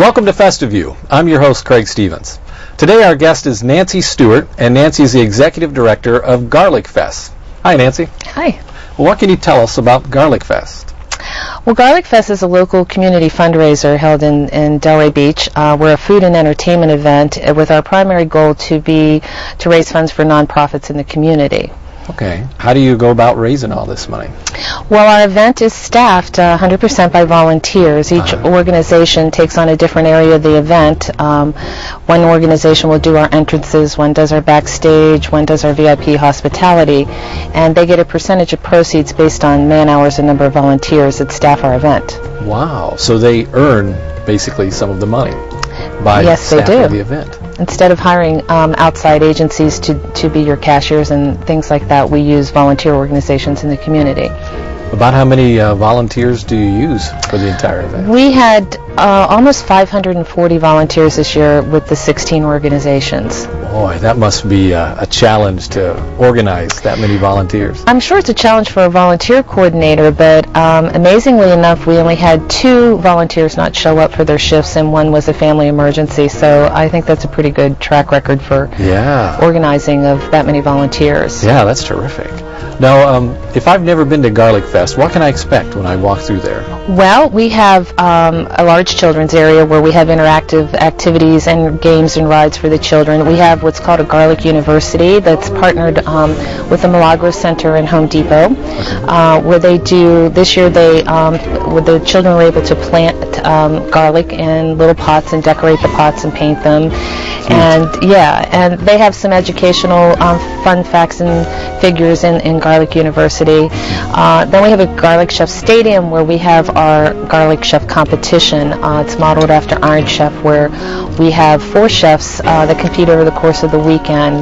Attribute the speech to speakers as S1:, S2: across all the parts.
S1: Welcome to Festive. I'm your host, Craig Stevens. Today our guest is Nancy Stewart, and Nancy is the Executive Director of Garlic Fest. Hi, Nancy.
S2: Hi.
S1: Well, what can you tell us about Garlic Fest?
S2: Well, Garlic Fest is a local community fundraiser held in Delray Beach. We're a food and entertainment event with our primary goal to raise funds for nonprofits in the community.
S1: Okay. How do you go about raising all this money?
S2: Well, our event is staffed 100% by volunteers. Each organization takes on a different area of the event. One organization will do our entrances, one does our backstage, one does our VIP hospitality, and they get a percentage of proceeds based on man hours and number of volunteers that staff our event.
S1: Wow. So they earn basically some of the money by
S2: yes, they
S1: staffing
S2: do.
S1: the event.
S2: Instead of hiring outside agencies to be your cashiers and things like that, we use volunteer organizations in the community.
S1: About how many volunteers do you use for the entire event?
S2: We had almost 540 volunteers this year with the 16 organizations.
S1: Boy, that must be a challenge to organize that many volunteers.
S2: I'm sure it's a challenge for a volunteer coordinator, but amazingly enough, we only had 2 volunteers not show up for their shifts, and one was a family emergency, so I think that's a pretty good track record for organizing of that many volunteers.
S1: Yeah, that's terrific. Now, if I've never been to Garlic Fest, what can I expect when I walk through there?
S2: Well, we have a large children's area where we have interactive activities and games and rides for the children. We have what's called a Garlic University that's partnered with the Milagro Center and Home Depot, where they do, this year where the children were able to plant garlic in little pots and decorate the pots and paint them. And they have some educational fun facts and figures in Garlic University. Then we have a Garlic Chef Stadium where we have our Garlic Chef competition. It's modeled after Iron Chef, where we have 4 chefs that compete over the course of the weekend,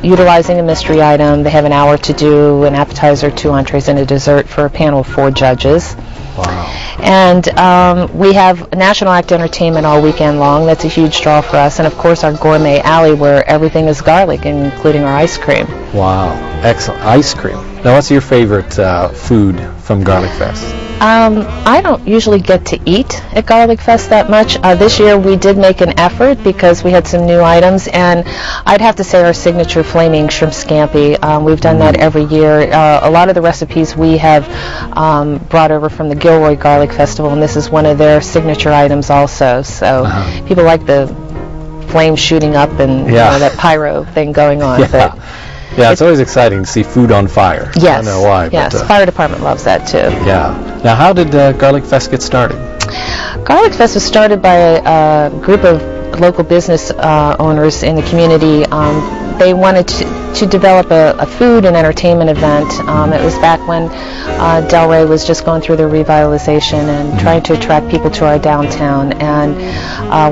S2: utilizing a mystery item. They have an hour to do an appetizer, 2 entrees, and a dessert for a panel of 4 judges.
S1: Wow.
S2: And we have National Act Entertainment all weekend long. That's a huge draw for us. And, of course, our Gourmet Alley, where everything is garlic, including our ice cream.
S1: Wow. Excellent. Ice cream. Now, what's your favorite food from Garlic Fest?
S2: I don't usually get to eat at Garlic Fest that much. This year we did make an effort because we had some new items, and I'd have to say our signature flaming shrimp scampi. We've done that every year. A lot of the recipes we have brought over from the Gilroy Garlic Festival, and this is one of their signature items also. So people like the flame shooting up and that pyro thing going on. But
S1: yeah, it's always exciting to see food on fire.
S2: Yes.
S1: I don't know why.
S2: Yes,
S1: but,
S2: fire department loves that too.
S1: Yeah. Now, how did Garlic Fest get started?
S2: Garlic Fest was started by a group of local business owners in the community. They wanted to develop a food and entertainment event. It was back when Delray was just going through their revitalization and trying to attract people to our downtown. And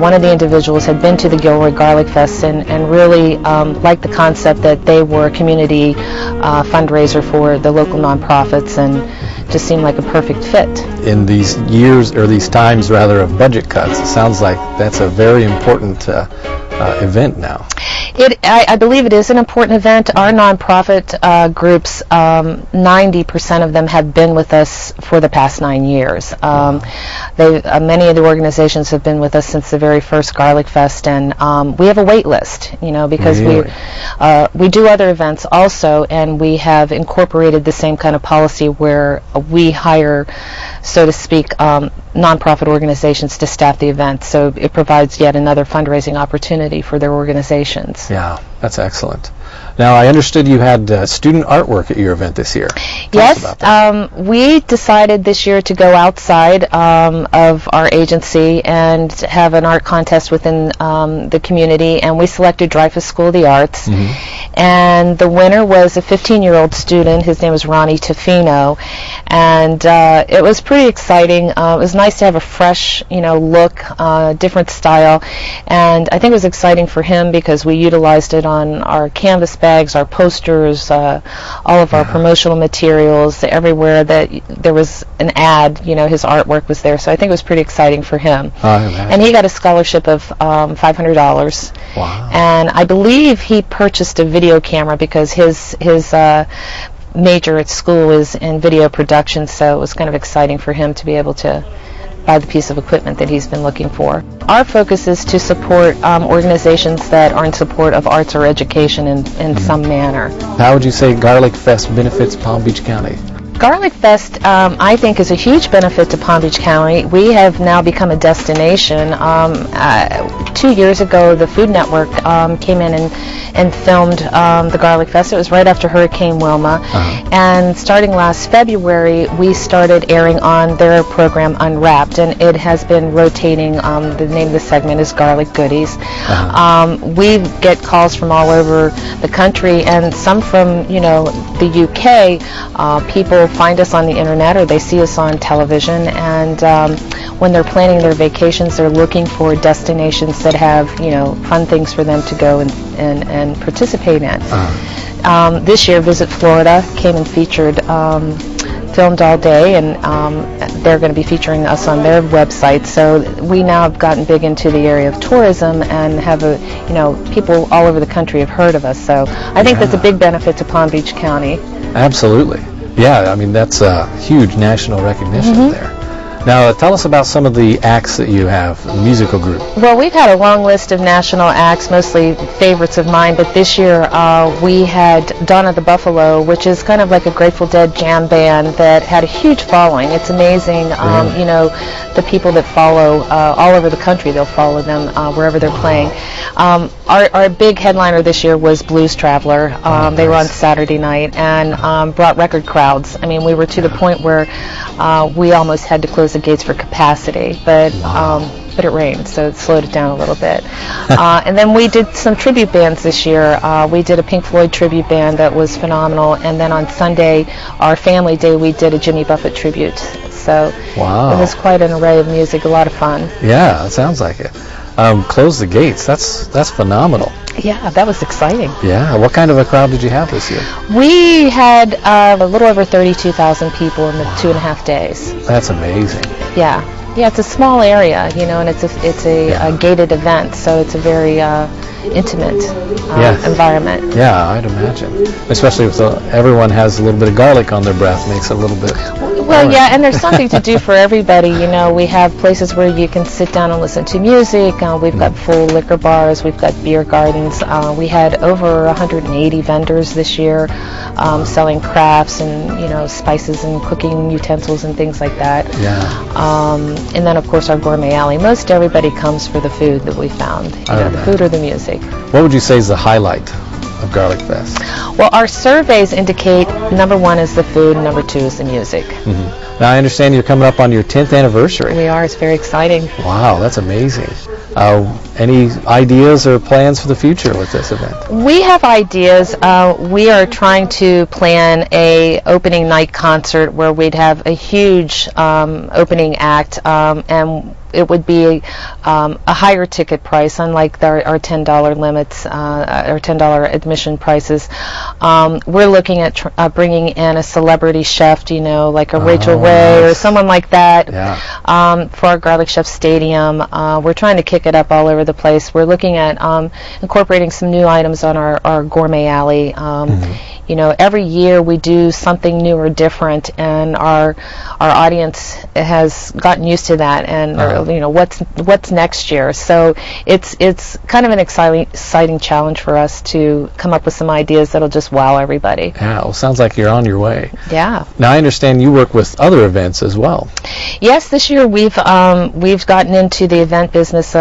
S2: one of the individuals had been to the Gilroy Garlic Fest and really liked the concept that they were a community fundraiser for the local nonprofits, and just seemed like a perfect fit.
S1: In these years, or these times rather, of budget cuts, it sounds like that's a very important event now.
S2: I believe it is an important event. Our nonprofit groups, 90% of them have been with us for the past 9 years. Many of the organizations have been with us since the very first Garlic Fest, and we have a wait list, because we do other events also, and we have incorporated the same kind of policy where we hire, so to speak, nonprofit organizations to staff the event. So it provides yet another fundraising opportunity for their organizations.
S1: Yeah, that's excellent. Now, I understood you had student artwork at your event this year.
S2: Yes, we decided this year to go outside of our agency and have an art contest within the community, and we selected Dreyfus School of the Arts. And the winner was a 15-year-old student. His name was Ronnie Tofino, and it was pretty exciting. It was nice to have a fresh, look, different style, and I think it was exciting for him because we utilized it on our canvas bags, our posters, all of our promotional materials. Everywhere that there was an ad, his artwork was there. So I think it was pretty exciting for him. And he got a scholarship of $500.
S1: Wow.
S2: And I believe he purchased a video camera because his major at school is in video production, so it was kind of exciting for him to be able to buy the piece of equipment that he's been looking for. Our focus is to support organizations that are in support of arts or education in some manner.
S1: How would you say Garlic Fest benefits Palm Beach County?
S2: Garlic Fest, I think, is a huge benefit to Palm Beach County. We have now become a destination. 2 years ago, the Food Network came in and filmed the Garlic Fest. It was right after Hurricane Wilma. And starting last February, we started airing on their program Unwrapped, and it has been rotating. The name of the segment is Garlic Goodies. We get calls from all over the country, and some from, the UK. People find us on the internet, or they see us on television, and when they're planning their vacations, they're looking for destinations that have fun things for them to go and participate in. This year, Visit Florida came and featured Filmed All Day, and they're going to be featuring us on their website. So we now have gotten big into the area of tourism, and have people all over the country have heard of us. So I think that's a big benefit to Palm Beach County.
S1: Absolutely. Yeah, I mean, that's a huge national recognition there. Now, tell us about some of the acts that you have, the musical group.
S2: Well, we've had a long list of national acts, mostly favorites of mine, but this year we had Donna the Buffalo, which is kind of like a Grateful Dead jam band that had a huge following. It's amazing, the people that follow all over the country, they'll follow them wherever they're playing. Our big headliner this year was Blues Traveler. They were on Saturday night and brought record crowds. I mean, we were to the point where we almost had to close the gates for capacity, but it rained, so it slowed it down a little bit. And then we did some tribute bands this year. We did a Pink Floyd tribute band that was phenomenal, and then on Sunday, our family day, we did a Jimmy Buffett tribute. So it was quite an array of music, a lot of fun.
S1: Yeah, it sounds like it. Close the gates. That's phenomenal.
S2: Yeah, that was exciting.
S1: Yeah. What kind of a crowd did you have this year?
S2: We had a little over 32,000 people in the 2.5 days.
S1: That's amazing.
S2: Yeah. Yeah, it's a small area, and it's a gated event, so it's a very intimate environment.
S1: Yeah, I'd imagine. Especially if everyone has a little bit of garlic on their breath, makes it a little bit...
S2: Well, yeah, and there's something to do for everybody. We have places where you can sit down and listen to music. We've got full liquor bars. We've got beer gardens. We had over 180 vendors this year selling crafts and, spices and cooking utensils and things like that.
S1: Yeah.
S2: And then, of course, our gourmet alley. Most everybody comes for the food that we found, the food or the music.
S1: What would you say is the highlight of Garlic Fest?
S2: Well, our surveys indicate number 1 is the food, number 2 is the music.
S1: Now, I understand you're coming up on your 10th anniversary.
S2: We are. It's very exciting.
S1: Wow, that's amazing. Any ideas or plans for the future with this event?
S2: We have ideas. We are trying to plan a opening night concert where we'd have a huge opening act, and it would be a higher ticket price, unlike our $10 limits, or $10 admission prices. We're looking at bringing in a celebrity chef, like a Rachel Ray or someone like that, for our Garlic Chef Stadium. We're trying to kick it up all over the place. We're looking at incorporating some new items on our gourmet alley. Every year we do something new or different, and our audience has gotten used to that, and what's next year. So it's kind of an exciting challenge for us to come up with some ideas that'll just wow everybody.
S1: Yeah, well, sounds like you're on your way.
S2: Yeah.
S1: Now I understand you work with other events as well.
S2: Yes, this year we've gotten into the event business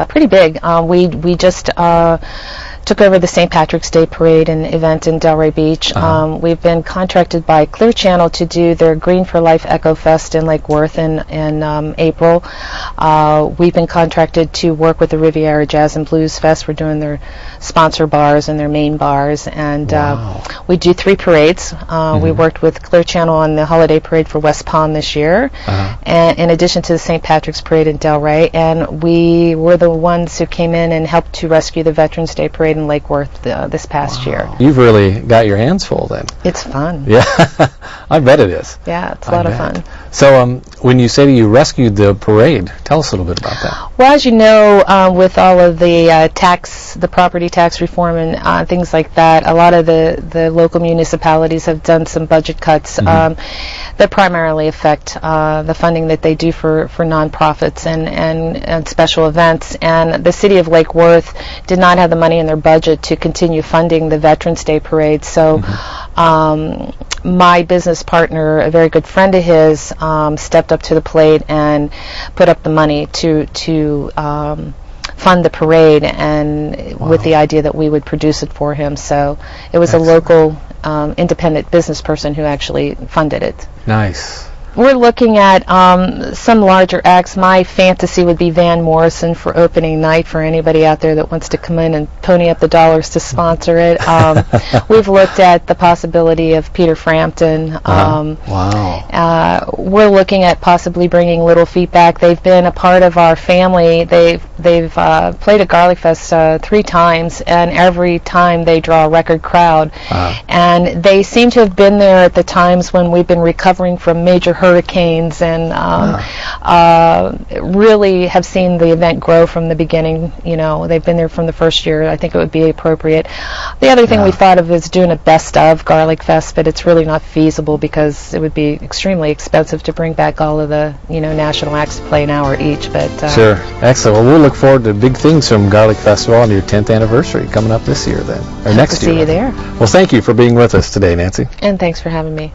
S2: pretty big. We just took over the St. Patrick's Day Parade and event in Delray Beach. We've been contracted by Clear Channel to do their Green for Life Echo Fest in Lake Worth in April. We've been contracted to work with the Riviera Jazz and Blues Fest. We're doing their sponsor bars and their main bars, and we do 3 parades. We worked with Clear Channel on the Holiday Parade for West Palm this year, and in addition to the St. Patrick's Parade in Delray, and we were the ones who came in and helped to rescue the Veterans Day Parade in Lake Worth this past year.
S1: You've really got your hands full then.
S2: It's fun.
S1: Yeah, I bet it is.
S2: Yeah, it's a lot of fun.
S1: So when you say that you rescued the parade, tell us a little bit about that.
S2: Well, as you know, with all of the property tax reform and things like that, a lot of the local municipalities have done some budget cuts that primarily affect the funding that they do for nonprofits and special events. And the city of Lake Worth did not have the money in their budget to continue funding the Veterans Day Parade. So my business partner, a very good friend of his, stepped up to the plate and put up the money to fund the parade, and with the idea that we would produce it for him. So it was a local independent business person who actually funded it.
S1: Nice.
S2: We're looking at some larger acts. My fantasy would be Van Morrison for opening night for anybody out there that wants to come in and pony up the dollars to sponsor it. We've looked at the possibility of Peter Frampton.
S1: Wow.
S2: We're looking at possibly bringing Little Feet back. They've been a part of our family. They've played at Garlic Fest 3 times, and every time they draw a record crowd. And they seem to have been there at the times when we've been recovering from major hurricanes, and really have seen the event grow from the beginning. You know, they've been there from the first year. I think it would be appropriate. The other thing we thought of is doing a best of Garlic Fest, but it's really not feasible because it would be extremely expensive to bring back all of the national acts to play an hour each. But
S1: sure, excellent. Well, we'll look forward to big things from Garlic Festival on your 10th anniversary coming up this year, then, or next year.
S2: See you there.
S1: Well, thank you for being with us today, Nancy.
S2: And thanks for having me.